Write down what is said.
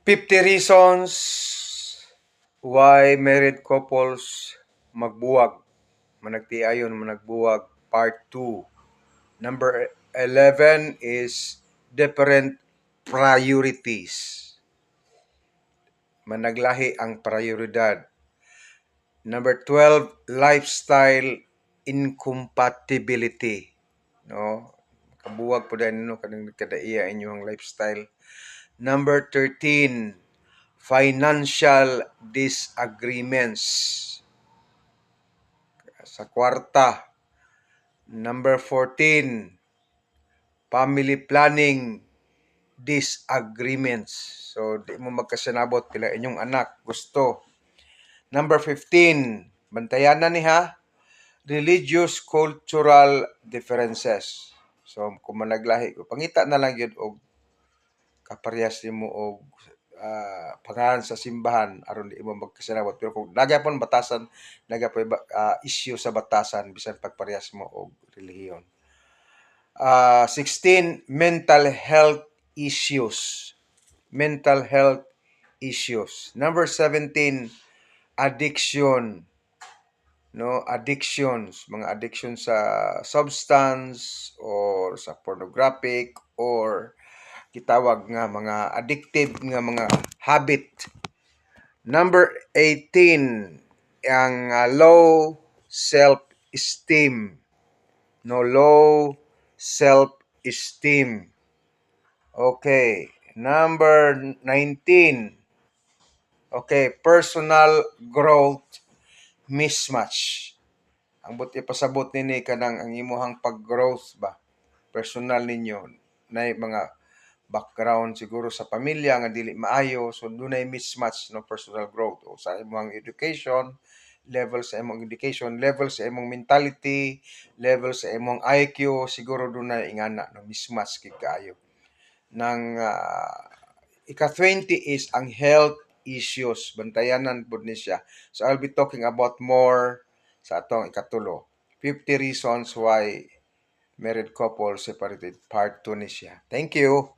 50 reasons why married couples magbuwag. Managtiayon managbuwag part 2. Number 11 is different priorities. Managlahi ang prioridad. Number 12, lifestyle incompatibility. No? Kabuwag po dahil kanang kadaiya inyong lifestyle. Number 13, financial disagreements. Sa kwarta. Number 14, family planning disagreements. So, di mo magkasanabot pila inyong anak gusto. Number 15, bantayan na niha, religious cultural differences. So, kung managlahi ko, pangita na lang yun og kaparehas nimo og pangalan sa simbahan aron di mo magkasinabot. Pero kung nagapon batasan, nagapon issue sa batasan bisan pagparehas mo og relihiyon. 16, mental health issues. Mental health issues. Number 17, addiction. No, addictions, mga addiction sa substance or sa pornographic or gitawag nga mga addictive nga mga habit. Number 18, ang low self-esteem. No, low self-esteem. Okay. Number 19, okay, personal growth mismatch. Ang buti pasabot nini kanang ang imuhang pag-growth ba personal ninyo na mga background siguro sa pamilya nga dili maayo, so dunay mismatch no personal growth o sa imong education, level sa imong education, level sa imong mentality, level sa imong IQ, siguro dunay ingana no mismatch kay kaayo. Nang ika-20 is ang health issues, bantayanan pud ni siya. So I'll be talking about more sa atong ikatulo. 50 reasons why married couple separated, part 2 ni siya. Thank you.